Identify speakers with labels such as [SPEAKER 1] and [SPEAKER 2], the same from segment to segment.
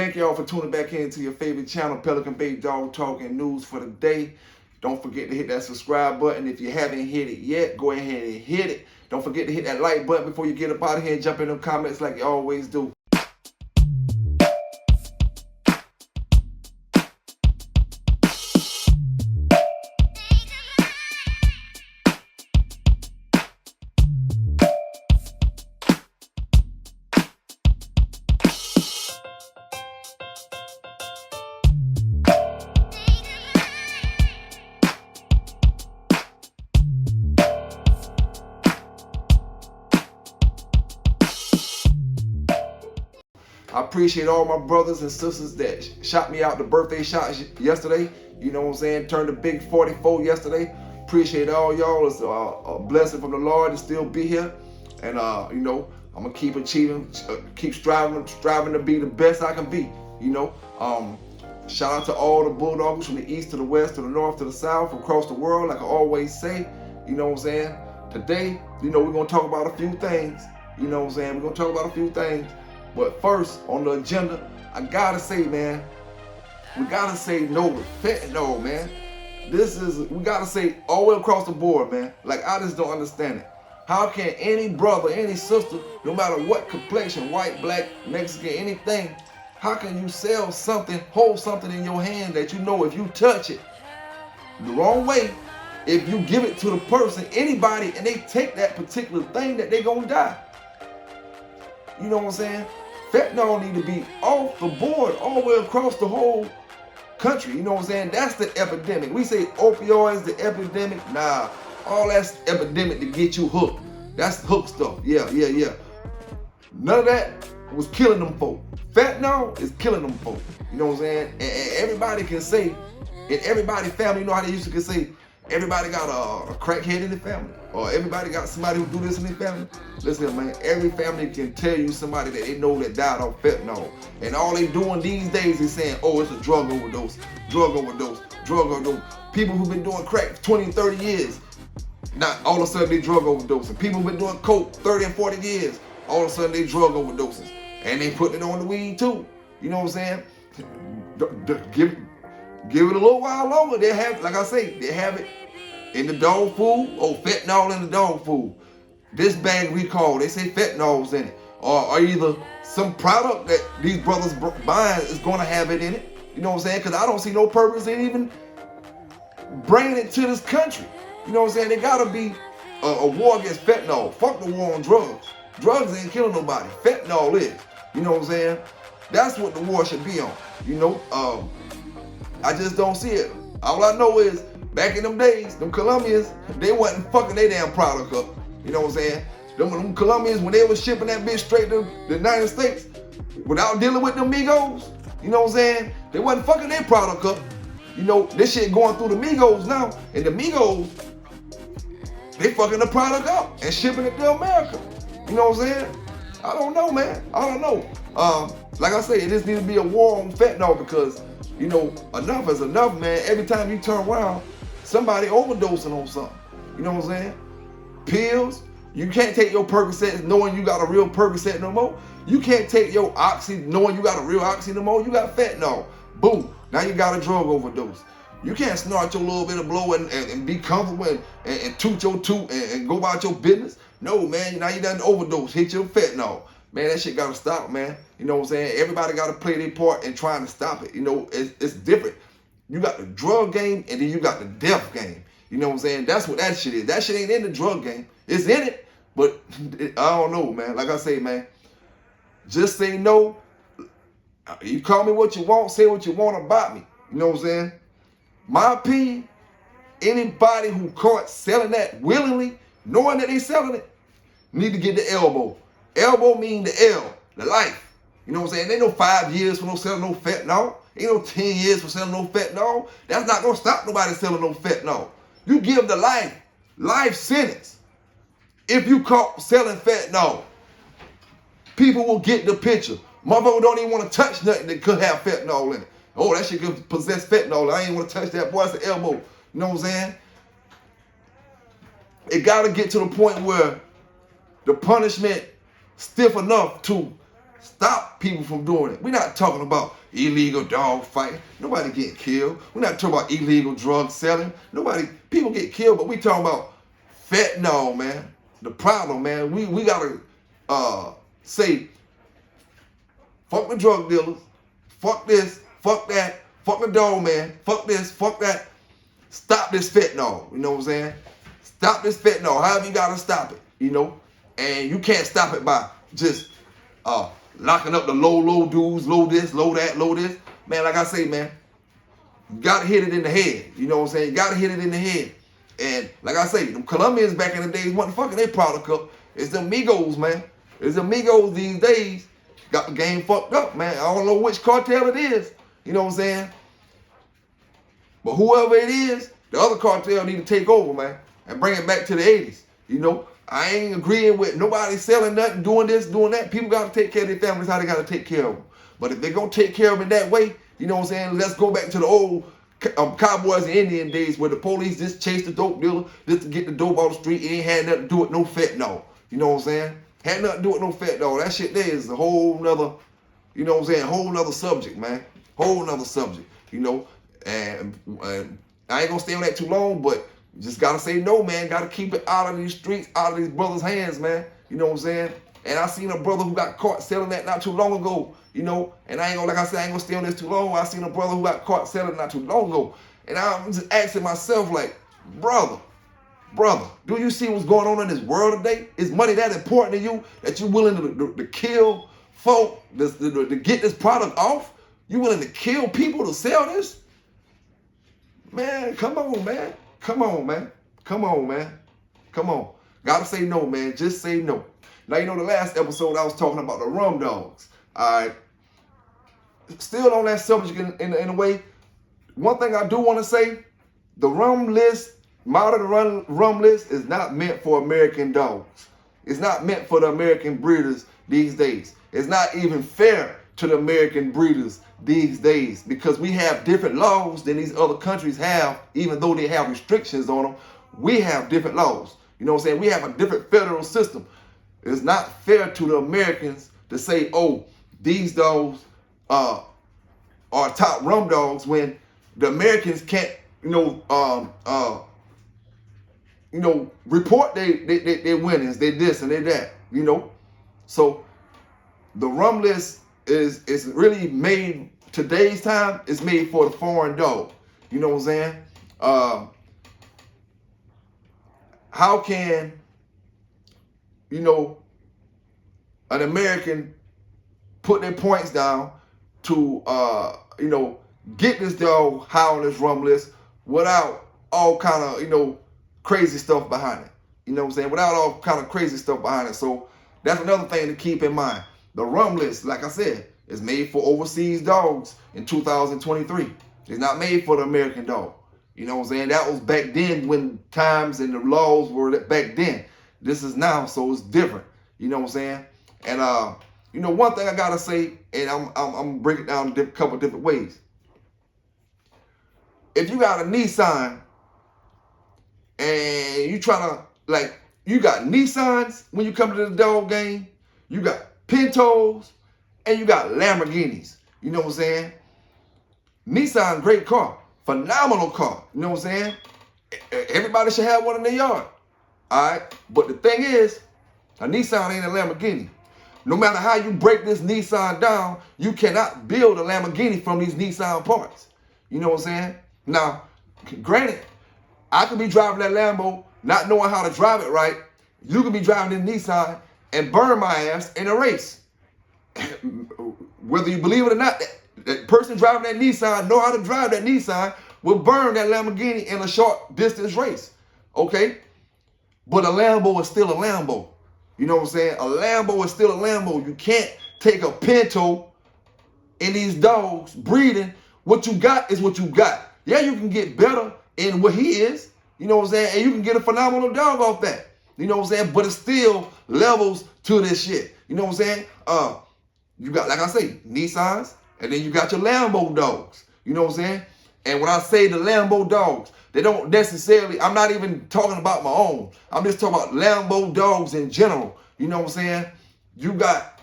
[SPEAKER 1] Thank y'all for tuning back into your favorite channel, Pelican Bay Dog Talk and News for the day. Don't forget to hit that subscribe button. If you haven't hit it yet, go ahead and hit it. Don't forget to hit that like button before you get up out of here and jump in them comments like you always do. I appreciate all my brothers and sisters that shot me out the birthday shots yesterday. You know what I'm saying? Turned a big 44 yesterday. Appreciate all y'all. It's a blessing from the Lord to still be here. And, you know, I'm going to keep achieving, keep striving to be the best I can be, you know. Shout out to all the Bulldogs from the east to the west to the north to the south, across the world, like I always say. You know what I'm saying? Today, you know, we're going to talk about a few things. You know what I'm saying? We're going to talk about a few things. But first, on the agenda, I gotta say, man, we gotta say no to fentanyl, man. We gotta say all the way across the board, man. Like, I just don't understand it. How can any brother, any sister, no matter what complexion, white, black, Mexican, anything, how can you sell something, hold something in your hand that you know if you touch it the wrong way, if you give it to the person, anybody, and they take that particular thing, that they gonna die? You know what I'm saying? Fentanyl need to be off the board all the way across the whole country. You know what I'm saying? That's the epidemic. We say opioids, the epidemic. Nah, all that's epidemic to get you hooked. That's hook stuff. Yeah. None of that was killing them folk. Fentanyl is killing them folk. You know what I'm saying? And everybody can say, in everybody's family, you know how they used to say, everybody got a crackhead in the family, or everybody got somebody who do this in their family. Listen, man, every family can tell you somebody that they know that died off fentanyl. And all they doing these days is saying, oh, it's a drug overdose, drug overdose, drug overdose. People who've been doing crack for 20 and 30 years, not all of a sudden they drug overdosing. People who've been doing coke 30 and 40 years, all of a sudden they drug overdoses. And they putting it on the weed too. You know what I'm saying? Give it a little while longer. They have, like I say, they have it in the dog food. Oh, fentanyl in the dog food. This bag recall, they say fentanyl's in it. Or either some product that these brothers buying is going to have it in it. You know what I'm saying? Because I don't see no purpose in even bringing it to this country. You know what I'm saying? There got to be a war against fentanyl. Fuck the war on drugs. Drugs ain't killing nobody. Fentanyl is. You know what I'm saying? That's what the war should be on. You know? I just don't see it. All I know is, back in them days, them Colombians, they wasn't fucking their damn product up. You know what I'm saying? Them Colombians, when they was shipping that bitch straight to the United States, without dealing with them Migos, you know what I'm saying? They wasn't fucking their product up. You know, this shit going through the Migos now, and the Migos, they fucking the product up and shipping it to America. You know what I'm saying? I don't know, man. I don't know. Like I say, it just needs to be a war on fentanyl because, you know, enough is enough, man. Every time you turn around, somebody overdosing on something. You know what I'm saying? Pills. You can't take your Percocet knowing you got a real Percocet no more. You can't take your Oxy knowing you got a real Oxy no more. You got fentanyl. Boom. Now you got a drug overdose. You can't snort your little bit of blow and be comfortable and toot your toot and go about your business. No, man. Now you done overdose. Hit your fentanyl. Man, that shit gotta stop, man. You know what I'm saying? Everybody gotta play their part in trying to stop it. You know, it's different. You got the drug game and then you got the death game. You know what I'm saying? That's what that shit is. That shit ain't in the drug game. It's in it, but I don't know, man. Like I say, man, just say no. You call me what you want, say what you want about me. You know what I'm saying? My opinion, anybody who caught selling that willingly, knowing that they selling it, need to get the elbow. Elbow mean the L, the life. You know what I'm saying? Ain't no 5 years for no selling no fentanyl. Ain't no 10 years for selling no fentanyl. That's not gonna stop nobody selling no fentanyl. You give the life sentence. If you caught selling fentanyl, people will get the picture. Motherfucker don't even want to touch nothing that could have fentanyl in it. Oh, that shit could possess fentanyl. I ain't want to touch that. Boy, that's an elbow. You know what I'm saying? It got to get to the point where the punishment stiff enough to stop people from doing it. We're not talking about illegal dog fighting. Nobody getting killed. We're not talking about illegal drug selling. People get killed, but we talking about fentanyl, man. The problem, man, we gotta say, fuck the drug dealers, fuck this, fuck that, fuck the dog man, fuck this, fuck that. Stop this fentanyl, you know what I'm saying? Stop this fentanyl, however you gotta stop it, you know? And you can't stop it by just locking up the low dudes, low this, low that, low this. Man, like I say, man, you gotta hit it in the head, you know what I'm saying? You gotta hit it in the head. And like I say, them Colombians back in the days wasn't fucking their product up. It's them Migos, man. It's them Migos these days. Got the game fucked up, man. I don't know which cartel it is. You know what I'm saying? But whoever it is, the other cartel need to take over, man, and bring it back to the 80s. You know, I ain't agreeing with nobody selling nothing, doing this, doing that. People got to take care of their families how they got to take care of them. But if they're going to take care of them that way, you know what I'm saying? Let's go back to the old cowboys and Indian days where the police just chased the dope dealer just to get the dope off the street. It ain't had nothing to do with no fentanyl. You know what I'm saying? Had nothing to do with no fentanyl. That shit there is a whole nother, you know what I'm saying? Whole nother subject, man. Whole nother subject, you know? And I ain't gonna stay on that too long, but you just gotta say no, man. Gotta keep it out of these streets, out of these brothers' hands, man. You know what I'm saying? And I seen a brother who got caught selling that not too long ago, you know? And I ain't gonna, like I said, I ain't gonna stay on this too long. I seen a brother who got caught selling not too long ago. And I'm just asking myself, like, brother, do you see what's going on in this world today? Is money that important to you that you willing to kill folk to get this product off? You willing to kill people to sell this? Man, come on, man. Come on, man. Come on, man. Come on. Gotta say no, man. Just say no. Now, you know, the last episode I was talking about the rum dogs. All right. Still on that subject in a way. One thing I do want to say, the rum list, modern rum list is not meant for American dogs. It's not meant for the American breeders these days. It's not even fair to the American breeders these days because we have different laws than these other countries have, even though they have restrictions on them. We have different laws. You know what I'm saying? We have a different federal system. It's not fair to the Americans to say, oh, these dogs are top rum dogs when the Americans can't, report their winnings, they this and they that, you know. So the rum list is really made, today's time, is made for the foreign dog. You know what I'm saying? How can, an American put their points down to, get this dog high on this rum list without all kind of, crazy stuff behind it? You know what I'm saying? Without all kind of crazy stuff behind it. So that's another thing to keep in mind. The rum list, like I said, is made for overseas dogs in 2023. It's not made for the American dog. You know what I'm saying? That was back then when times and the laws were back then. This is now, so it's different. You know what I'm saying? And one thing I gotta say, and I'm gonna break it down a couple different ways. If you got a Nissan and you trying to, you got Nissans when you come to the dog game, you got Pintos, and you got Lamborghinis. You know what I'm saying? Nissan, great car. Phenomenal car. You know what I'm saying? Everybody should have one in their yard. All right? But the thing is, a Nissan ain't a Lamborghini. No matter how you break this Nissan down, you cannot build a Lamborghini from these Nissan parts. You know what I'm saying? Now, granted, I could be driving that Lambo, not knowing how to drive it right. You could be driving this Nissan and burn my ass in a race. Whether you believe it or not, that person driving that Nissan know how to drive that Nissan will burn that Lamborghini in a short distance race. Okay? But a Lambo is still a Lambo. You know what I'm saying? A Lambo is still a Lambo. You can't take a Pinto in these dogs breeding. What you got is what you got. Yeah, you can get better in what he is. You know what I'm saying? And you can get a phenomenal dog off that. You know what I'm saying? But it's still levels to this shit. You know what I'm saying? You got, like I say, Nissans, and then you got your Lambo dogs. You know what I'm saying? And when I say the Lambo dogs, they don't necessarily, I'm not even talking about my own. I'm just talking about Lambo dogs in general. You know what I'm saying? You got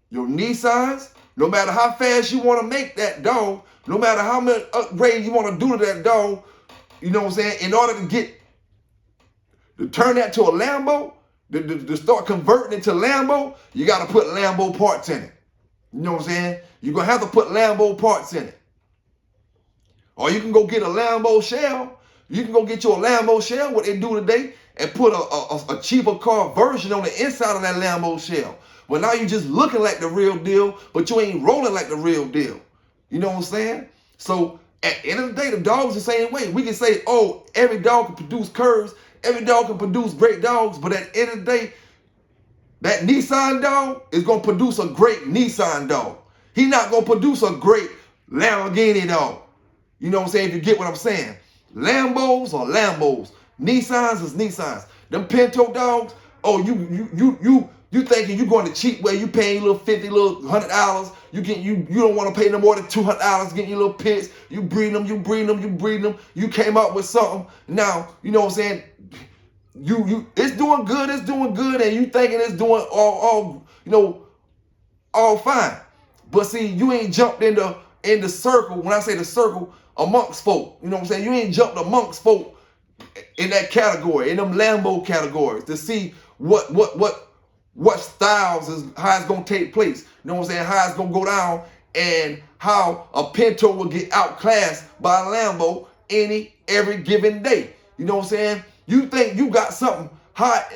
[SPEAKER 1] Your Nissans, no matter how fast you want to make that dog, no matter how much upgrade you want to do to that dog, you know what I'm saying? In order to turn that to a Lambo, to start converting it to Lambo, you got to put Lambo parts in it. You know what I'm saying? You're going to have to put Lambo parts in it. Or you can go get a Lambo shell. You can go get you a Lambo shell, what they do today, and put a cheaper car version on the inside of that Lambo shell. But now you just looking like the real deal, but you ain't rolling like the real deal. You know what I'm saying? So at the end of the day, the dog's the same way. We can say, oh, every dog can produce curves. Every dog can produce great dogs. But at the end of the day, that Nissan dog is going to produce a great Nissan dog. He's not going to produce a great Lamborghini dog. You know what I'm saying? If you get what I'm saying. Lambos are Lambos. Nissans is Nissans. Them Pinto dogs, oh, you thinking you going the cheap way, you paying a little $50, little $100. You don't want to pay no more than $200 getting your little pits. You breeding them. You came up with something. Now, you know what I'm saying? It's doing good, and you thinking it's doing all fine. But see, you ain't jumped in the circle. When I say the circle, amongst folk, you know what I'm saying? You ain't jumped amongst folk in that category, in them Lambo categories, to see what styles is, how it's gonna take place. You know what I'm saying? How it's gonna go down, and how a Pinto will get outclassed by a Lambo every given day. You know what I'm saying? You think you got something hot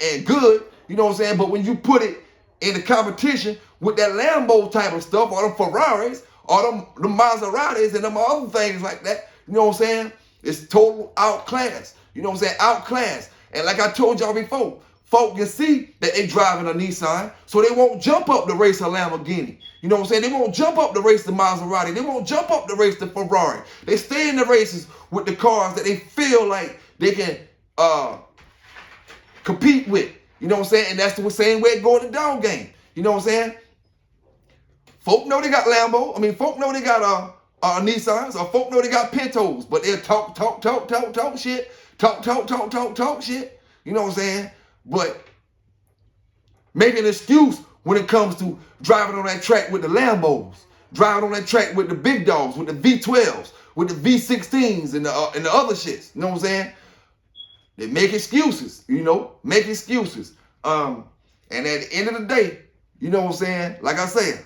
[SPEAKER 1] and good, you know what I'm saying? But when you put it in the competition with that Lambo type of stuff, or the Ferraris, or the Maseratis, and them other things like that, you know what I'm saying? It's total outclass. You know what I'm saying? Outclass. And like I told y'all before, folk can see that they driving a Nissan, so they won't jump up to race a Lamborghini. You know what I'm saying? They won't jump up to race the Maserati. They won't jump up to race the Ferrari. They stay in the races with the cars that they feel like they can compete with. You know what I'm saying? And that's the same way it go in the dog game. You know what I'm saying? Folk know they got Lambo. I mean, folk know they got Nissans, or folk know they got Pintos, but they'll talk shit. Talk shit. You know what I'm saying? But make an excuse when it comes to driving on that track with the Lambos, driving on that track with the big dogs, with the V12s, with the V16s and the other shits. You know what I'm saying? They make excuses, make excuses. And at the end of the day, you know what I'm saying? Like I said,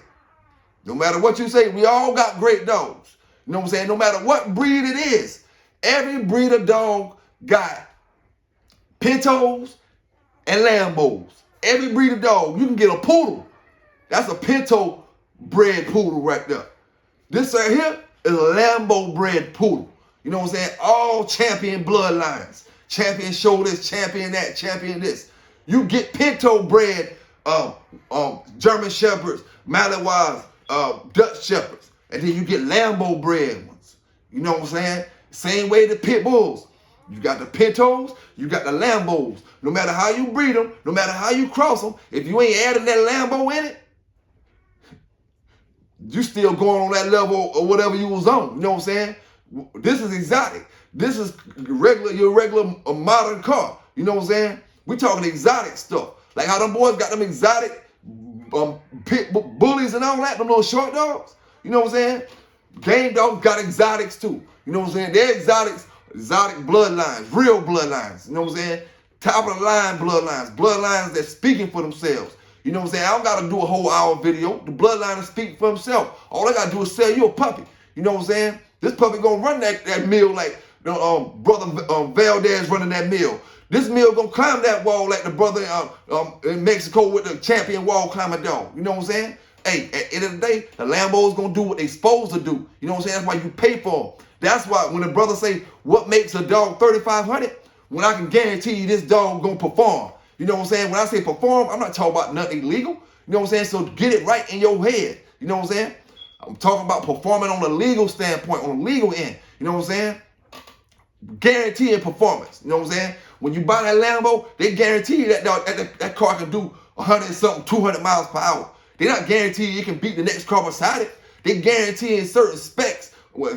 [SPEAKER 1] no matter what you say, we all got great dogs. You know what I'm saying? No matter what breed it is, every breed of dog got Pintos and Lambos. Every breed of dog, you can get a poodle. That's a Pinto bred poodle right there. This right here is a Lambo bred poodle. You know what I'm saying? All champion bloodlines. Champion show this, champion that, champion this. You get Pinto bred German Shepherds, Malinois, Dutch Shepherds. And then you get Lambo bred ones. You know what I'm saying? Same way the pit bulls. You got the Pintos, you got the Lambos. No matter how you breed them, no matter how you cross them, if you ain't adding that Lambo in it, you still going on that level or whatever you was on. You know what I'm saying? This is exotic. This is your regular modern car. You know what I'm saying? We talking exotic stuff. Like how them boys got them exotic pit bullies and all that, them little short dogs. You know what I'm saying? Game dogs got exotics too. You know what I'm saying? They're exotic bloodlines, real bloodlines. You know what I'm saying? Top of the line bloodlines that's speaking for themselves. You know what I'm saying? I don't gotta do a whole hour video. The bloodline is speaking for himself. All I gotta do is sell you a puppy. You know what I'm saying? This puppy gonna run that mill like brother Valdez running that mill. This mill gonna climb that wall like the brother in Mexico with the champion wall climbing dog. You know what I'm saying? Hey, at the end of the day, the Lambo's gonna do what they supposed to do. You know what I'm saying? That's why you pay for them. That's why when the brother say, what makes a dog $3,500? When I can guarantee you this dog gonna perform. You know what I'm saying? When I say perform, I'm not talking about nothing illegal. You know what I'm saying? So get it right in your head. You know what I'm saying? I'm talking about performing on the legal standpoint, on the legal end. You know what I'm saying? Guaranteeing performance. You know what I'm saying? When you buy that Lambo, they guarantee you that car can do 100 and something, 200 miles per hour. They're not guaranteeing it can beat the next car beside it. They guaranteeing certain specs,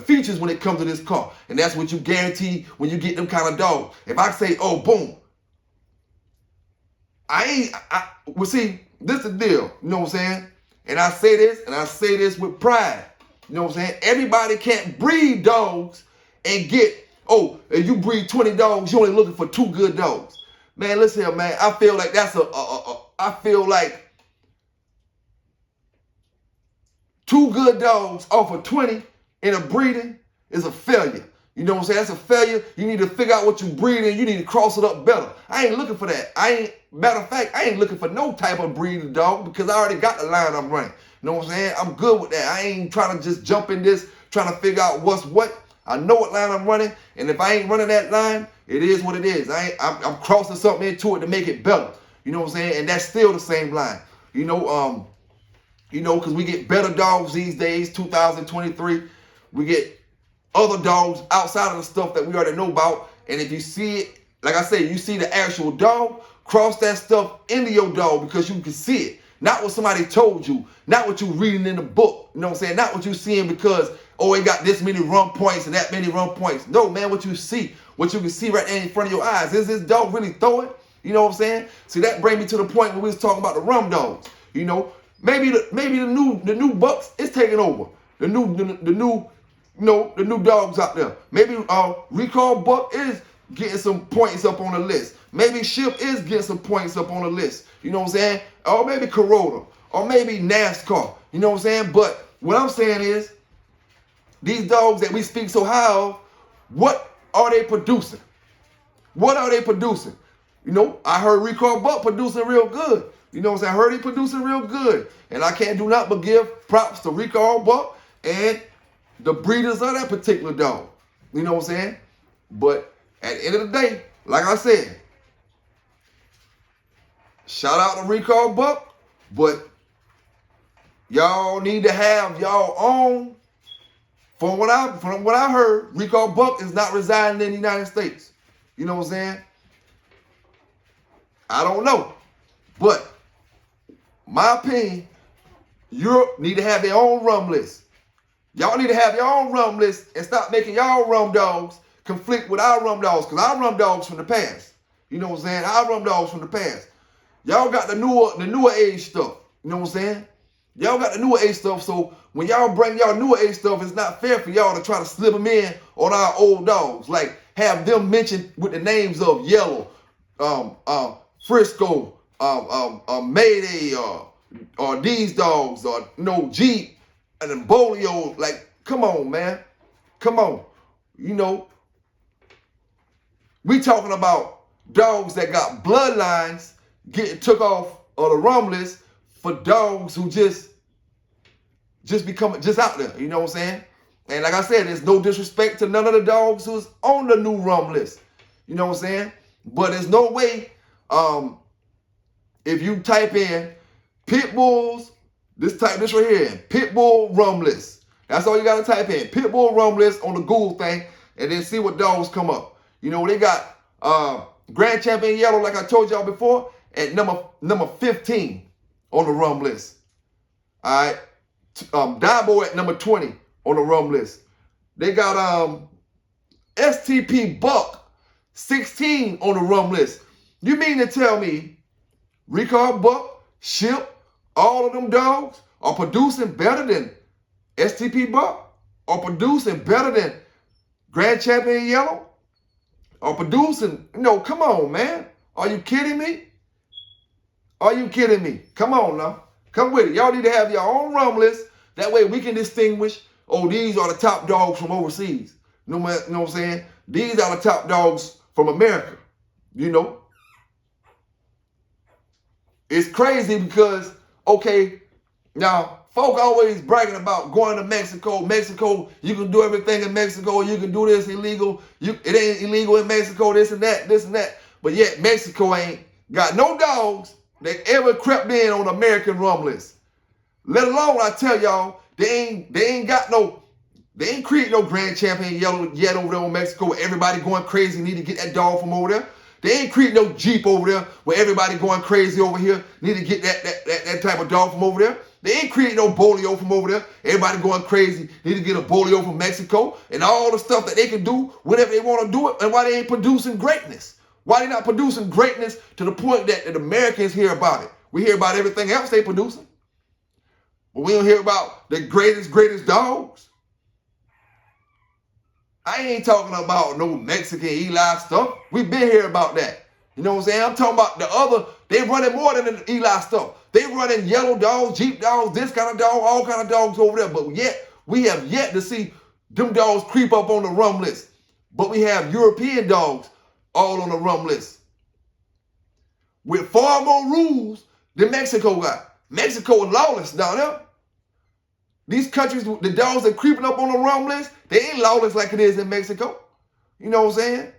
[SPEAKER 1] features when it comes to this car. And that's what you guarantee when you get them kind of dogs. If I say, oh, boom. See, this is the deal. You know what I'm saying? And I say this with pride. You know what I'm saying? Everybody can't breed dogs and get, oh, if you breed 20 dogs, you're only looking for 2 good dogs. Man, listen here, man. I feel like I feel like 2 good dogs off of 20 in a breeding is a failure. You know what I'm saying? That's a failure. You need to figure out what you breed in. You need to cross it up better. I ain't looking for that. Matter of fact, I ain't looking for no type of breeding dog because I already got the line I'm running. You know what I'm saying? I'm good with that. I ain't trying to just jump in this, trying to figure out what's what. I know what line I'm running, and if I ain't running that line, it is what it is. I'm crossing something into it to make it better. You know what I'm saying? And that's still the same line. Because we get better dogs these days, 2023. We get other dogs outside of the stuff that we already know about. And if you see it, like I say, you see the actual dog, cross that stuff into your dog because you can see it. Not what somebody told you, not what you reading in the book. You know what I'm saying? Not what you seeing because, oh, it got this many run points and that many run points. No, man, what you see, what you can see right there in front of your eyes. Is this dog really throwing? You know what I'm saying? See, that brings me to the point where we was talking about the rum dogs. You know, maybe the new bucks is taking over. The new dogs out there. Maybe Recall Buck is getting some points up on the list. Maybe Ship is getting some points up on the list. You know what I'm saying? Or maybe Corona. Or maybe NASCAR. You know what I'm saying? But what I'm saying is, these dogs that we speak so high of, what are they producing? What are they producing? You know, I heard Recall Buck producing real good. You know what I'm saying? I heard he producing real good. And I can't do nothing but give props to Recall Buck and the breeders of that particular dog. You know what I'm saying? But at the end of the day, like I said, shout out to Recall Buck, but y'all need to have y'all own. From what I heard, Recall Buck is not residing in the United States. You know what I'm saying? I don't know. But my opinion, Europe need to have their own rum list. Y'all need to have your own rum list and stop making y'all rum dogs conflict with our rum dogs, because our rum dogs from the past. You know what I'm saying? Our rum dogs from the past. Y'all got the newer age stuff. You know what I'm saying? Y'all got the newer age stuff, so when y'all bring y'all newer age stuff, it's not fair for y'all to try to slip them in on our old dogs. Like, have them mentioned with the names of Yellow, Frisco, Mayday, or these dogs, or Jeep, and then Bolio. Like, come on, man. Come on. You know, we talking about dogs that got bloodlines getting took off of the rum list for dogs who just become just out there. You know what I'm saying? And like I said, there's no disrespect to none of the dogs who's on the new rum list. You know what I'm saying? But there's no way, if you type in pit bulls, this right here in, pit bull rum list. That's all you gotta type in, pit bull rum list on the Google thing, and then see what dogs come up. You know, they got Grand Champion Yellow, like I told y'all before, at number 15 on the rum list. All right. Dabo at number 20 on the rum list. They got STP Buck 16 on the rum list. You mean to tell me Recall Buck, Ship, all of them dogs are producing better than STP Buck? Are producing better than Grand Champion Yellow? Are producing, come on, man. Are you kidding me? Are you kidding me? Come on now. Come with it. Y'all need to have your own rum list. That way we can distinguish, oh, these are the top dogs from overseas. You know what I'm saying? These are the top dogs from America. You know? It's crazy because, okay, now, folk always bragging about going to Mexico. Mexico, you can do everything in Mexico. You can do this illegal. It ain't illegal in Mexico, this and that. But yet Mexico ain't got no dogs that ever crept in on the American rum list. Let alone, I tell y'all, they ain't create no Grand Champion Yellow yet over there in Mexico where everybody going crazy need to get that dog from over there. They ain't create no Jeep over there where everybody going crazy over here need to get that type of dog from over there. They ain't create no Bolio from over there. Everybody going crazy need to get a Bolio from Mexico and all the stuff that they can do whenever they want to do it, and why they ain't producing greatness. Why they not producing greatness to the point that the Americans hear about it? We hear about everything else they producing. But we don't hear about the greatest dogs. I ain't talking about no Mexican Eli stuff. We've been here about that. You know what I'm saying? I'm talking about the other, they running more than the Eli stuff. They running yellow dogs, Jeep dogs, this kind of dog, all kind of dogs over there. But yet, we have yet to see them dogs creep up on the rum list. But we have European dogs all on the rum list, with far more rules than Mexico got. Mexico is lawless down there. These countries, the dogs that creeping up on the rum list, they ain't lawless like it is in Mexico. You know what I'm saying?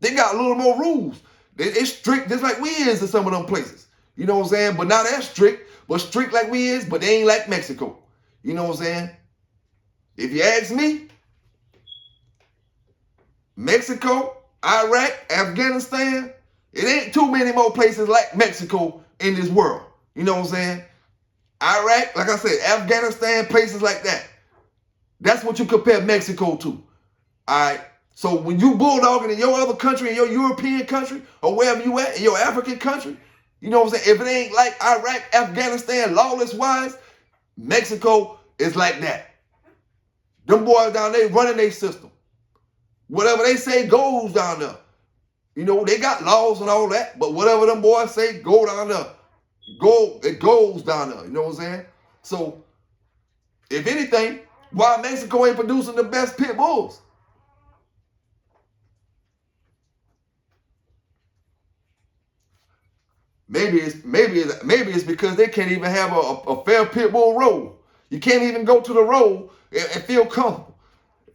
[SPEAKER 1] They got a little more rules. They strict just like we is in some of them places. You know what I'm saying? But not that strict, but strict like we is, but they ain't like Mexico. You know what I'm saying? If you ask me, Mexico, Iraq, Afghanistan, it ain't too many more places like Mexico in this world. You know what I'm saying? Iraq, like I said, Afghanistan, places like that. That's what you compare Mexico to. All right? So when you bulldogging in your other country, in your European country, or wherever you at, in your African country, you know what I'm saying? If it ain't like Iraq, Afghanistan, lawless-wise, Mexico is like that. Them boys down there running their system. Whatever they say goes down there. You know, they got laws and all that, but whatever them boys say, go down there. It goes down there. You know what I'm saying? So, if anything, why Mexico ain't producing the best pit bulls? Maybe it's because they can't even have a fair pit bull roll. You can't even go to the roll and feel comfortable.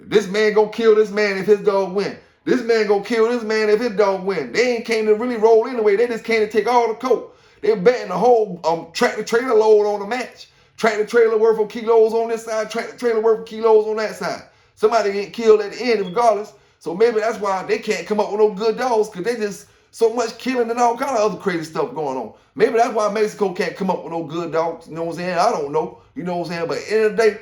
[SPEAKER 1] This man gonna kill this man if his dog win. This man gonna kill this man if his dog win. They ain't came to really roll anyway. They just came to take all the coat. They're betting the whole tractor trailer load on the match. Tractor trailer worth of kilos on this side, tractor trailer worth of kilos on that side. Somebody get killed at the end regardless. So maybe that's why they can't come up with no good dogs, because they just so much killing and all kind of other crazy stuff going on. Maybe that's why Mexico can't come up with no good dogs. You know what I'm saying? I don't know. You know what I'm saying? But at the end of the day,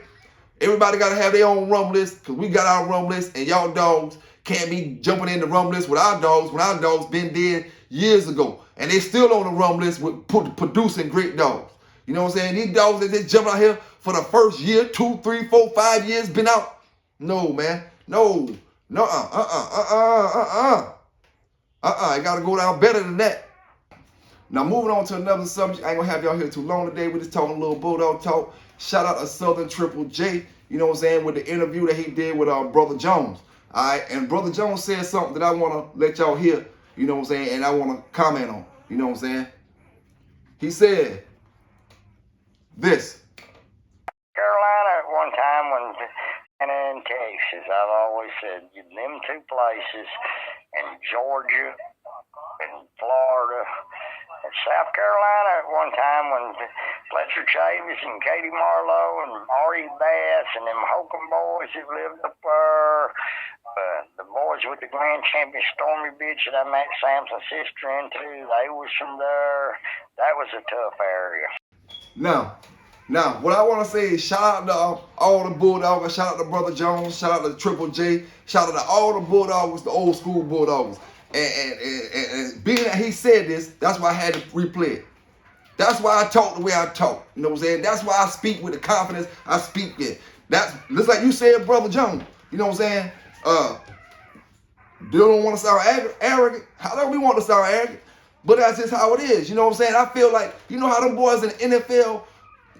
[SPEAKER 1] everybody got to have their own rum list, because we got our rum list, and y'all dogs can't be jumping in the rum list with our dogs when our dogs been dead years ago. And they still on the rum list with producing great dogs. You know what I'm saying? These dogs that just jumping out here for the first year, 2, 3, 4, 5 years been out. No, man. No. I got to go down better than that. Now, moving on to another subject. I ain't going to have y'all here too long today. We're just talking a little bulldog talk. Shout out to Southern Triple J, you know what I'm saying, with the interview that he did with Brother Jones. All right, and Brother Jones said something that I want to let y'all hear, you know what I'm saying, and I want to comment on, you know what I'm saying. He said this.
[SPEAKER 2] Carolina at one time when and in Texas, I've always said them two places, and Georgia and Florida and South Carolina at one time when Fletcher Chavis and Katie Marlowe and Marty Bass and them Holcomb boys that lived up there, the boys with the grand champion Stormy Bitch that I met Samson's sister into, they was from there. That was a tough area.
[SPEAKER 1] Now, what I want to say is shout out to all the Bulldogs, shout out to Brother Jones, shout out to Triple J, shout out to all the Bulldogs, the old school Bulldogs. And being that he said this, that's why I had to replay it. That's why I talk the way I talk. You know what I'm saying? That's why I speak with the confidence I speak in. That's just like you said, Brother Jones. You know what I'm saying? They don't want to sound arrogant. How do we want to sound arrogant? But that's just how it is. You know what I'm saying? I feel like, you know how them boys in the NFL,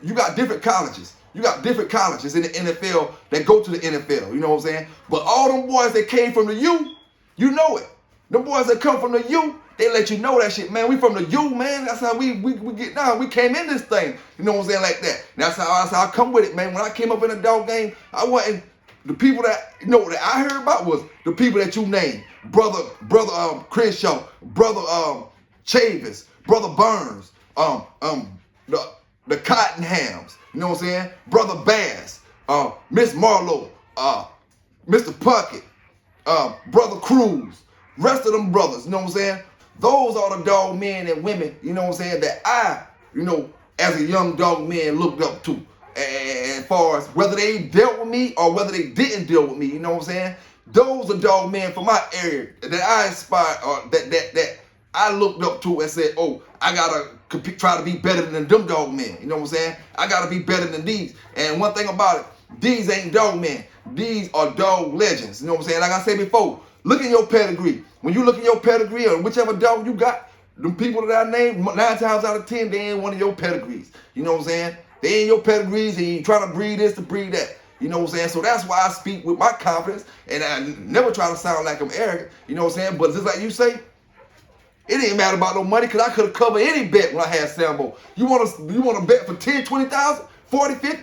[SPEAKER 1] you got different colleges. You got different colleges in the NFL that go to the NFL. You know what I'm saying? But all them boys that came from the U, you know it. Them boys that come from the U, they let you know that shit, man. We from the U, man. That's how we get down. We came in this thing. You know what I'm saying? Like that. That's how I come with it, man. When I came up in the dog game, I wasn't the people that that I heard about was the people that you named. Brother Crenshaw, Brother Chavis, Brother Burns, the Cottonhams, you know what I'm saying? Brother Bass, Miss Marlowe, Mr. Puckett, Brother Cruz, rest of them brothers, you know what I'm saying? Those are the dog men and women, you know what I'm saying, that I, as a young dog man looked up to. As far as whether they dealt with me or whether they didn't deal with me, you know what I'm saying? Those are dog men from my area that I inspired, or that I looked up to and said, oh, I gotta try to be better than them dog men. You know what I'm saying? I gotta be better than these. And one thing about it, these ain't dog men. These are dog legends. You know what I'm saying? Like I said before, look at your pedigree. When you look at your pedigree or whichever dog you got, them people that I named, 9 times out of 10, they ain't one of your pedigrees. You know what I'm saying? They ain't your pedigrees, and you trying to breed this to breed that. You know what I'm saying? So that's why I speak with my confidence, and I never try to sound like I'm arrogant. You know what I'm saying? But just like you say, it didn't matter about no money, because I could have covered any bet when I had Sambo. You want to bet for 10, 20,000, 40, 50?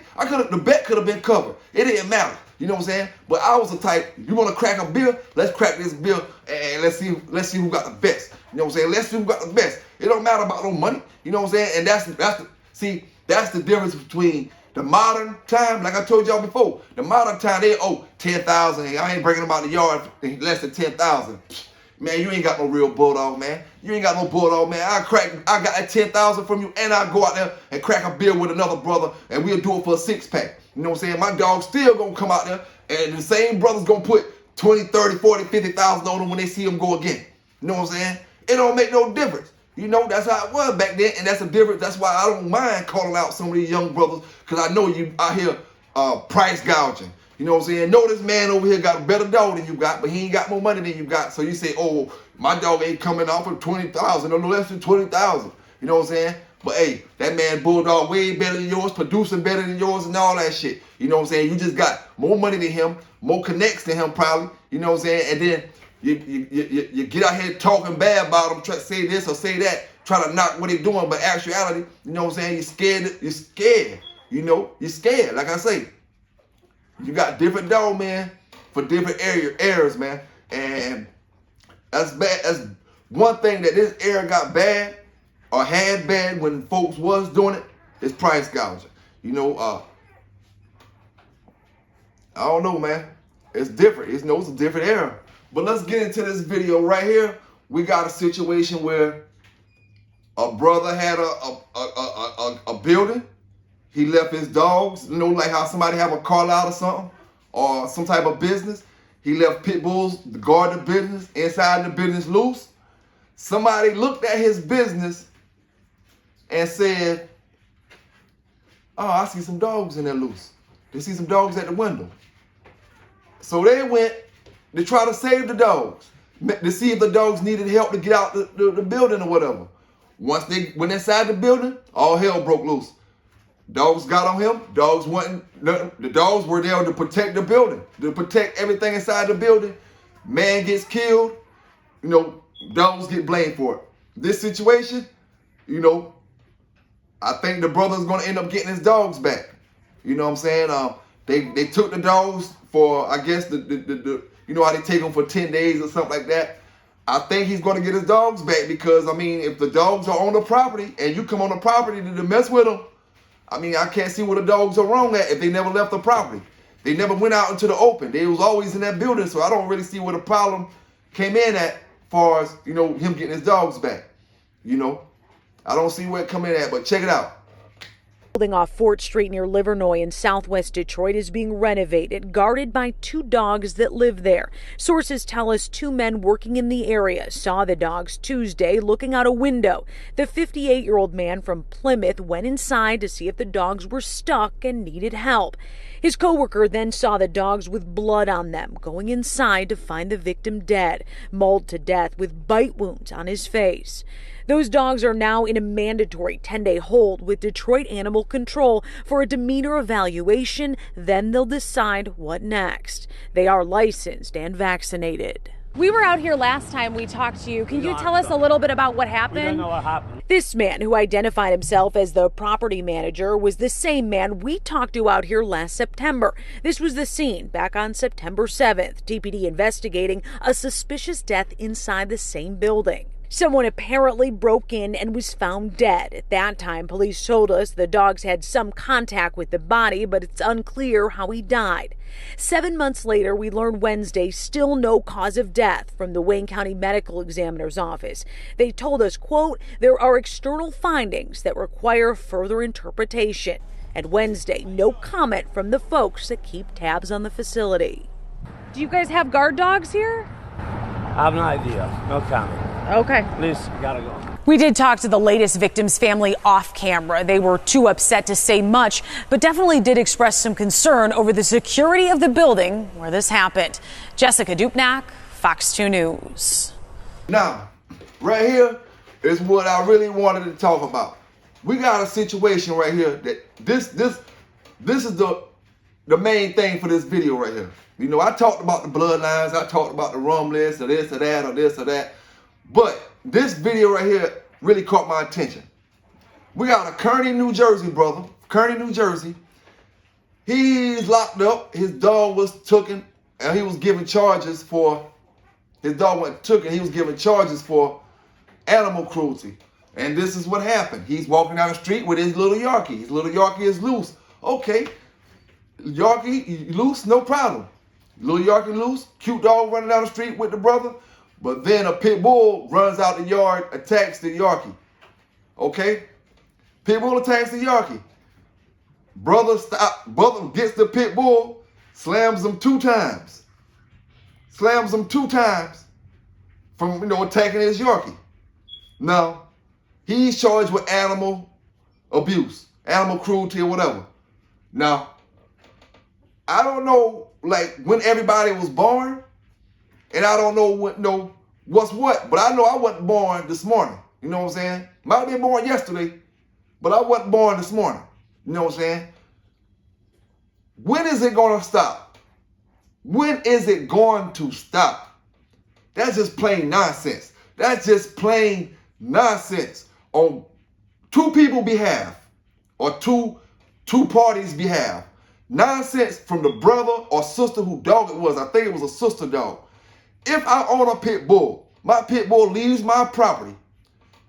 [SPEAKER 1] The bet could have been covered. It didn't matter. You know what I'm saying? But I was the type, you want to crack a bill? Let's crack this bill, and let's see who got the best. You know what I'm saying? Let's see who got the best. It don't matter about no money. You know what I'm saying? And that's the difference between the modern time, like I told y'all before. The modern time, they owe 10,000. I ain't bringing them out the yard less than 10,000. Man, you ain't got no real bulldog, man. You ain't got no bulldog, man. I got that 10,000 from you, and I go out there and crack a bill with another brother, and we'll do it for a 6-pack. You know what I'm saying? My dog still gonna come out there, and the same brother's gonna put 20, 30, 40, 50,000 on them when they see him go again. You know what I'm saying? It don't make no difference. You know, that's how it was back then, and that's the difference. That's why I don't mind calling out some of these young brothers, because I know you out here price gouging. You know what I'm saying? No, this man over here got a better dog than you got, but he ain't got more money than you got. So you say, oh, my dog ain't coming off of 20,000 or no less than 20,000. You know what I'm saying? But hey, that man bulldog way better than yours, producing better than yours, and all that shit. You know what I'm saying? You just got more money than him, more connects than him probably. You know what I'm saying? And then you get out here talking bad about them, try to say this or say that, try to knock what they doing, but actuality, you know what I'm saying? You're scared. You know, you're scared. Like I say, you got different dog, man, for different areas, man. And that's bad. That's one thing that this era got bad or had bad when folks was doing it, is price gouging. You know, I don't know, man. It's different. It's a different era. But let's get into this video right here. We got a situation where a brother had a building. He left his dogs, you know, like how somebody have a call out or something, or some type of business. He left pit bulls to guard the business, inside the business loose. Somebody looked at his business and said, oh, I see some dogs in there loose. They see some dogs at the window. So they went to try to save the dogs, to see if the dogs needed help to get out the building or whatever. Once they went inside the building, all hell broke loose. Dogs got on him. The dogs were there to protect the building, to protect everything inside the building. Man gets killed. You know, dogs get blamed for it. This situation, you know, I think the brother's gonna end up getting his dogs back. You know what I'm saying? They took the dogs for, I guess, the you know how they take them for 10 days or something like that. I think he's gonna get his dogs back, because I mean, if the dogs are on the property and you come on the property to mess with them, I mean, I can't see where the dogs are wrong at if they never left the property. They never went out into the open. They was always in that building, so I don't really see where the problem came in at, far as, you know, him getting his dogs back. You know, I don't see where it come in at, but check it out.
[SPEAKER 3] Building off Fort Street near Livernois in southwest Detroit is being renovated, guarded by 2 dogs that live there. Sources tell us 2 men working in the area saw the dogs Tuesday looking out a window. The 58-year-old man from Plymouth went inside to see if the dogs were stuck and needed help. His coworker then saw the dogs with blood on them, going inside to find the victim dead, mauled to death with bite wounds on his face. Those dogs are now in a mandatory 10-day hold with Detroit Animal Control for a demeanor evaluation. Then they'll decide what next. They are licensed and vaccinated.
[SPEAKER 4] We were out here last time we talked to you. Can you tell us a little bit about what happened?
[SPEAKER 5] We don't know what happened.
[SPEAKER 3] This man, who identified himself as the property manager, was the same man we talked to out here last September. This was the scene back on September 7th. TPD investigating a suspicious death inside the same building. Someone apparently broke in and was found dead. At that time, police told us the dogs had some contact with the body, but it's unclear how he died. 7 months later, we learned Wednesday still no cause of death from the Wayne County Medical Examiner's office. They told us, quote, there are external findings that require further interpretation. And Wednesday, no comment from the folks that keep tabs on the facility.
[SPEAKER 4] Do you guys have guard dogs here?
[SPEAKER 5] I have no idea. No comment.
[SPEAKER 4] Okay.
[SPEAKER 5] Please, gotta go.
[SPEAKER 3] We did talk to the latest victim's family off camera. They were too upset to say much, but definitely did express some concern over the security of the building where this happened. Jessica Dupnack, Fox 2 News.
[SPEAKER 1] Now, right here is what I really wanted to talk about. We got a situation right here that this is the main thing for this video right here. You know, I talked about the bloodlines, I talked about the rum list, or this or that, or this or that. But this video right here really caught my attention. We got a Kearney, New Jersey brother, Kearney, New Jersey. He's locked up. His dog was taken, and he was given charges for. His dog went took, and he was given charges for animal cruelty. And this is what happened. He's walking down the street with his little Yorkie. His little Yorkie is loose. Okay, Yorkie loose, no problem. Little Yorkie loose, cute dog running down the street with the brother. But then a pit bull runs out the yard, attacks the Yorkie. Okay? Pit bull attacks the Yorkie. Brother gets the pit bull, slams him 2 times. Slams him 2 times from, attacking his Yorkie. Now, he's charged with animal abuse, animal cruelty or whatever. Now, I don't know, when everybody was born, and I don't know what's what, but I know I wasn't born this morning. You know what I'm saying? Might have been born yesterday, but I wasn't born this morning. You know what I'm saying? When is it going to stop? When is it going to stop? That's just plain nonsense. That's just plain nonsense on 2 people's behalf or two parties' behalf. Nonsense from the brother or sister who dog it was. I think it was a sister dog. If I own a pit bull, my pit bull leaves my property,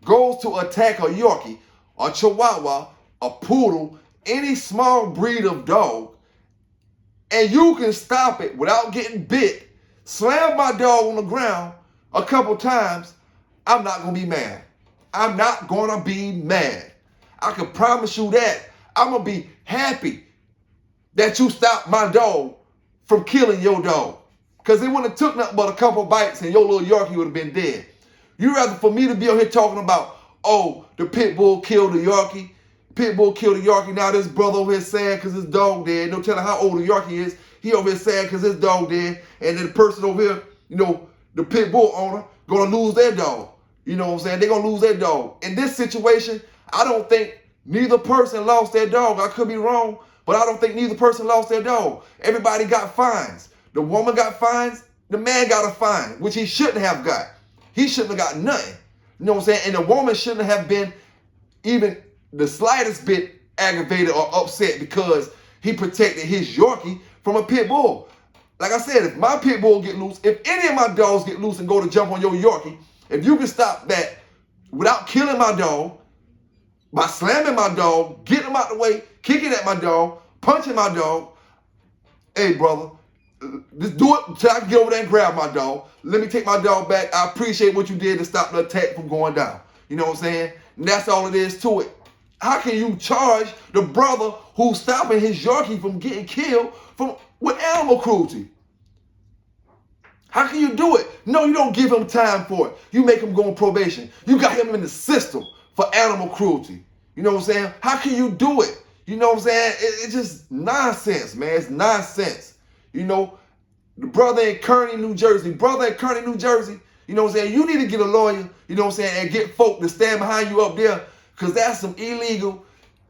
[SPEAKER 1] goes to attack a Yorkie, a Chihuahua, a Poodle, any small breed of dog, and you can stop it without getting bit, slam my dog on the ground a couple times, I'm not going to be mad. I'm not going to be mad. I can promise you that. I'm going to be happy that you stopped my dog from killing your dog. Because it wouldn't have took nothing but a couple bites and your little Yorkie would have been dead. You rather for me to be on here talking about, oh, the pit bull killed the Yorkie. Pit bull killed the Yorkie. Now this brother over here sad because his dog dead. No telling how old the Yorkie is. He over here sad because his dog dead. And then the person over here, the pit bull owner, going to lose their dog. You know what I'm saying? They're going to lose their dog. In this situation, I don't think neither person lost their dog. I could be wrong, but I don't think neither person lost their dog. Everybody got fines. The woman got fines. The man got a fine, which he shouldn't have got. He shouldn't have got nothing. You know what I'm saying? And the woman shouldn't have been even the slightest bit aggravated or upset because he protected his Yorkie from a pit bull. Like I said, if my pit bull get loose, if any of my dogs get loose and go to jump on your Yorkie, if you can stop that without killing my dog, by slamming my dog, getting him out the way, kicking at my dog, punching my dog, hey, brother, just do it until I can get over there and grab my dog. Let me take my dog back. I appreciate what you did to stop the attack from going down. You know what I'm saying? And that's all it is to it. How can you charge the brother who's stopping his Yorkie from getting killed with animal cruelty? How can you do it? No, you don't give him time for it. You make him go on probation. You got him in the system for animal cruelty. You know what I'm saying? How can you do it? You know what I'm saying? It's just nonsense, man. It's nonsense. The brother in Kearney, New Jersey, you know what I'm saying? You need to get a lawyer, you know what I'm saying, and get folk to stand behind you up there, because that's some illegal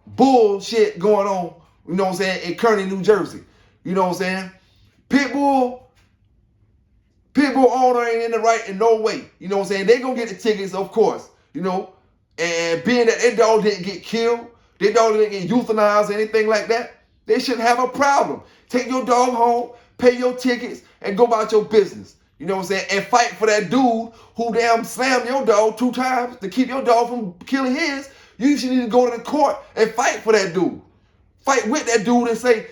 [SPEAKER 1] bullshit going on, you know what I'm saying, in Kearney, New Jersey. You know what I'm saying? Pitbull owner ain't in the right in no way. You know what I'm saying? They gonna get the tickets, of course, and being that their dog didn't get killed, their dog didn't get euthanized or anything like that, they shouldn't have a problem. Take your dog home, pay your tickets, and go about your business. You know what I'm saying? And fight for that dude who damn slammed your dog 2 times to keep your dog from killing his. You should need to go to the court and fight for that dude. Fight with that dude and say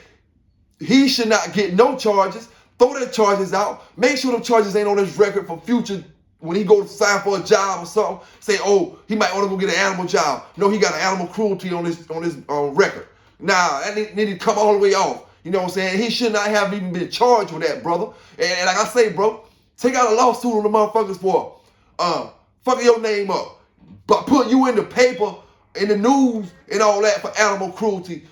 [SPEAKER 1] he should not get no charges. Throw their charges out. Make sure the charges ain't on his record for future when he goes to sign for a job or something. Say, oh, he might want to go get an animal job. No, he got an animal cruelty on his record. Nah, that need to come all the way off. You know what I'm saying? He should not have even been charged with that, brother. And like I say, bro, take out a lawsuit on the motherfuckers for fucking your name up, but put you in the paper, in the news, and all that for animal cruelty,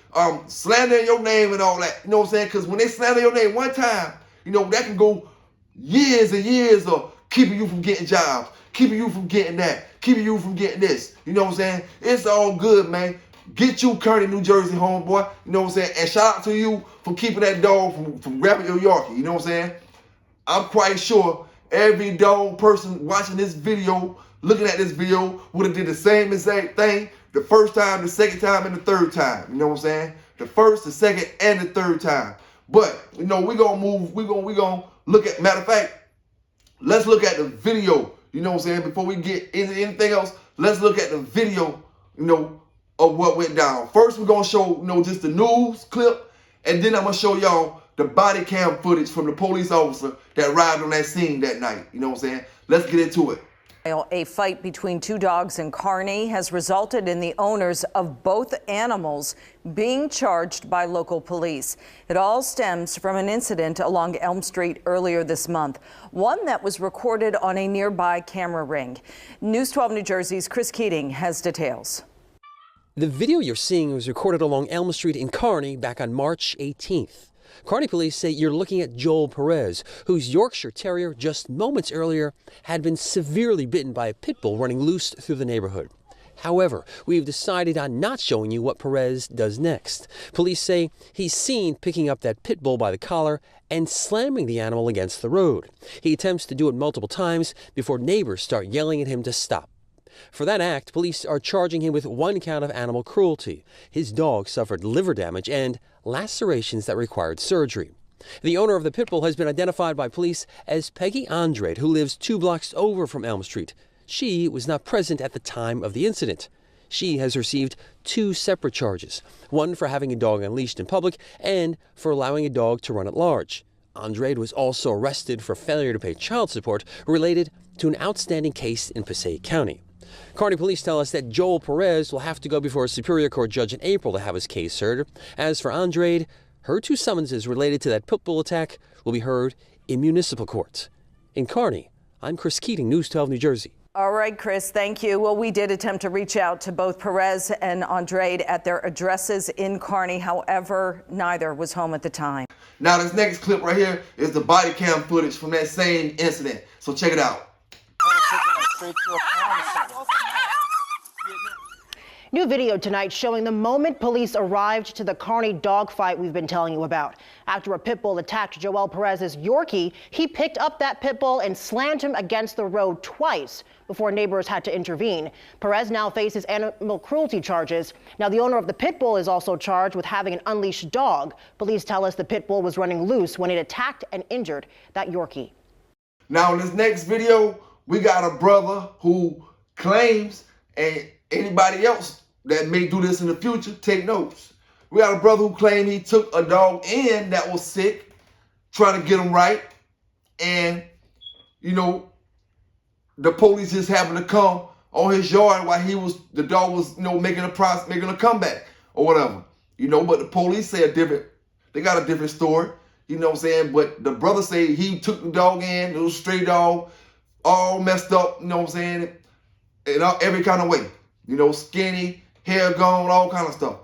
[SPEAKER 1] slandering your name and all that. You know what I'm saying? Because when they slander your name one time, you know, that can go years and years of keeping you from getting jobs, keeping you from getting that, keeping you from getting this. You know what I'm saying? It's all good, man. Get you Kearney, New Jersey, homeboy. You know what I'm saying? And shout out to you for keeping that dog from grabbing your Yorkie. You know what I'm saying? I'm quite sure every dog person watching this video, looking at this video, would have did the same exact thing the first time, the second time, and the third time. You know what I'm saying? The first, the second, and the third time. But, you know, we're going to move. We're going to look at, matter of fact, let's look at the video. You know what I'm saying? Before we get into anything else, let's look at the video, you know, of what went down. First, we're going to show, you know, just the news clip, and then I'm going to show y'all the body cam footage from the police officer that arrived on that scene that night. You know what I'm saying? Let's get into it.
[SPEAKER 5] A fight between two dogs in Kearney has resulted in the owners of both animals being charged by local police. It all stems from an incident along Elm Street earlier this month, one that was recorded on a nearby camera ring. News 12 New Jersey's Chris Keating has details.
[SPEAKER 6] The video you're seeing was recorded along Elm Street in Kearney back on March 18th. Kearney police say you're looking at Joel Perez, whose Yorkshire Terrier just moments earlier had been severely bitten by a pit bull running loose through the neighborhood. However, we've decided on not showing you what Perez does next. Police say he's seen picking up that pit bull by the collar and slamming the animal against the road. He attempts to do it multiple times before neighbors start yelling at him to stop. For that act, police are charging him with 1 count of animal cruelty. His dog suffered liver damage and lacerations that required surgery. The owner of the pit bull has been identified by police as Peggy Andrade, who lives 2 blocks over from Elm Street. She was not present at the time of the incident. She has received 2 separate charges, one for having a dog unleashed in public and for allowing a dog to run at large. Andrade was also arrested for failure to pay child support related to an outstanding case in Passaic County. Kearney police tell us that Joel Perez will have to go before a Superior Court judge in April to have his case heard. As for Andrade, her 2 summonses related to that pit bull attack will be heard in municipal court. In Kearney, I'm Chris Keating, News 12 New Jersey.
[SPEAKER 5] All right, Chris, thank you. Well, we did attempt to reach out to both Perez and Andrade at their addresses in Kearney. However, neither was home at the time.
[SPEAKER 1] Now, this next clip right here is the body cam footage from that same incident. So check it out.
[SPEAKER 7] New video tonight showing the moment police arrived to the Kearney dogfight we've been telling you about. After a pit bull attacked Joel Perez's Yorkie, he picked up that pit bull and slammed him against the road twice before neighbors had to intervene. Perez now faces animal cruelty charges. Now, the owner of the pit bull is also charged with having an unleashed dog. Police tell us the pit bull was running loose when it attacked and injured that Yorkie.
[SPEAKER 1] Now, in this next video, we got a brother who claims, and anybody else that may do this in the future, take notes. We got a brother who claimed he took a dog in that was sick, trying to get him right. And, you know, the police just happened to come on his yard while the dog was, you know, making a comeback or whatever. You know, but the police say they got a different story. You know what I'm saying? But the brother say he took the dog in, it was a stray dog, all messed up, you know what I'm saying? In every kind of way. You know, skinny, hair gone, all kind of stuff.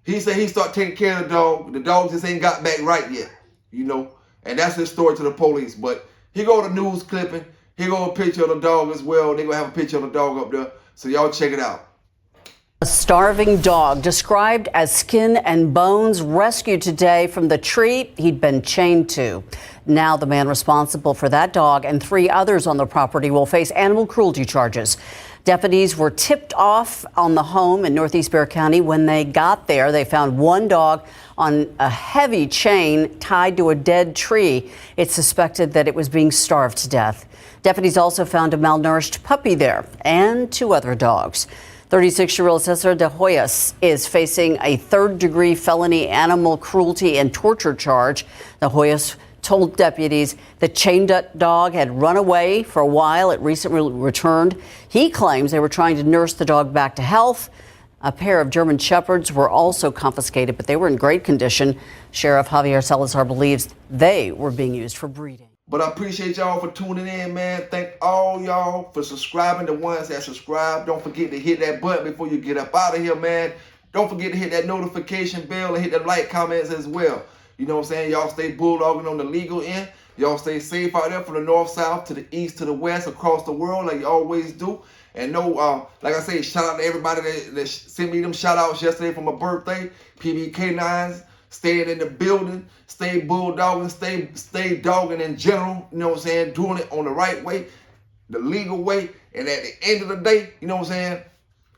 [SPEAKER 1] He said he started taking care of the dog. The dog just ain't got back right yet, you know. And that's his story to the police. But he go to news clipping. He go a picture of the dog as well. They gonna have a picture of the dog up there. So y'all check it out.
[SPEAKER 8] A starving dog described as skin and bones rescued today from the tree he'd been chained to. Now the man responsible for that dog and 3 others on the property will face animal cruelty charges. Deputies were tipped off on the home in Northeast Bexar County. When they got there, they found 1 dog on a heavy chain tied to a dead tree. It's suspected that it was being starved to death. Deputies also found a malnourished puppy there and 2 other dogs. 36-year-old Cesar de Hoyos is facing a 3rd-degree felony animal cruelty and torture charge. De Hoyos told deputies the chained dog had run away for a while. It recently returned. He claims they were trying to nurse the dog back to health. A pair of German Shepherds were also confiscated, but they were in great condition. Sheriff Javier Salazar believes they were being used for breeding.
[SPEAKER 1] But I appreciate y'all for tuning in, man. Thank all y'all for subscribing, the ones that subscribe. Don't forget to hit that button before you get up out of here, man. Don't forget to hit that notification bell and hit the like comments as well. You know what I'm saying? Y'all stay bulldogging on the legal end. Y'all stay safe out there from the north, south, to the east, to the west, across the world like you always do. And like I say, shout out to everybody that sent me them shout outs yesterday for my birthday. PBK9s, staying in the building, stay bulldogging, stay dogging in general, you know what I'm saying? Doing it on the right way, the legal way. And at the end of the day, you know what I'm saying?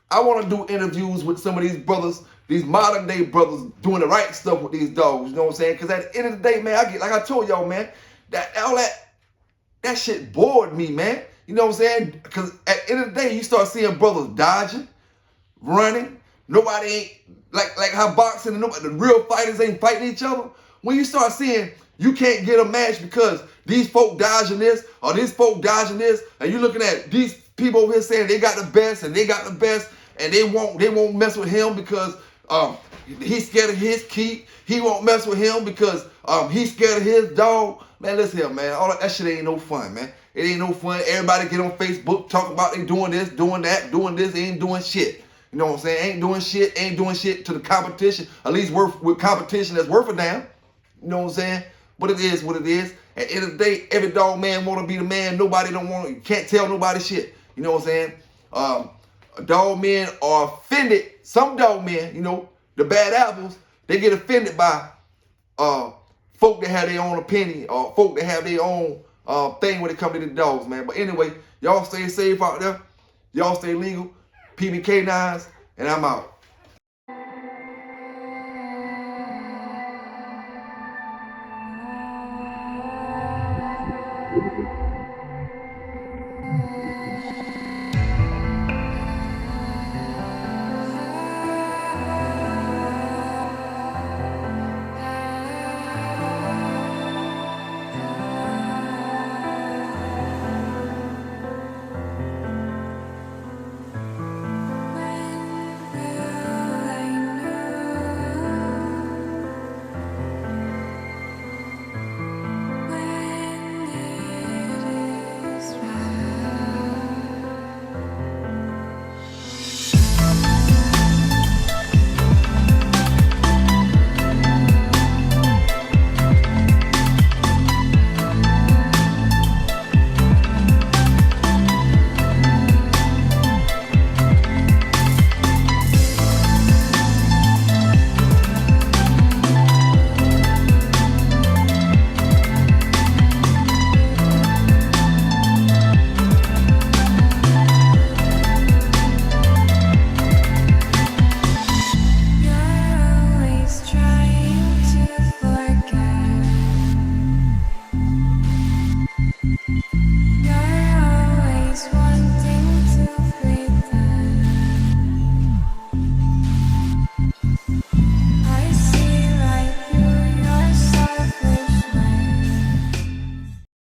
[SPEAKER 1] I want to do interviews with some of these brothers, these modern day brothers doing the right stuff with these dogs, you know what I'm saying? Because at the end of the day, man, like I told y'all, man, that shit bored me, man. You know what I'm saying? Because at the end of the day, you start seeing brothers dodging, running. Nobody ain't, like how boxing and the real fighters ain't fighting each other. When you start seeing you can't get a match because these folk dodging this or these folk dodging this, and you looking at these people over here saying they got the best and they got the best, and they won't mess with him because he's scared of his keep. He won't mess with him because he's scared of his dog. Man, listen here, man. All that shit ain't no fun, man. It ain't no fun. Everybody get on Facebook, talk about they doing this, doing that, doing this, they ain't doing shit. You know what I'm saying? Ain't doing shit to the competition. At least with competition that's worth a damn. You know what I'm saying? But it is what it is. At the end of the day, every dog man want to be the man. Nobody don't want to, can't tell nobody shit. You know what I'm saying? Dog men are offended. Some dog men, you know, the bad apples, they get offended by folk that have their own opinion or folk that have their own thing when it comes to the dogs, man. But anyway, y'all stay safe out there. Y'all stay legal. PBK9s, and I'm out.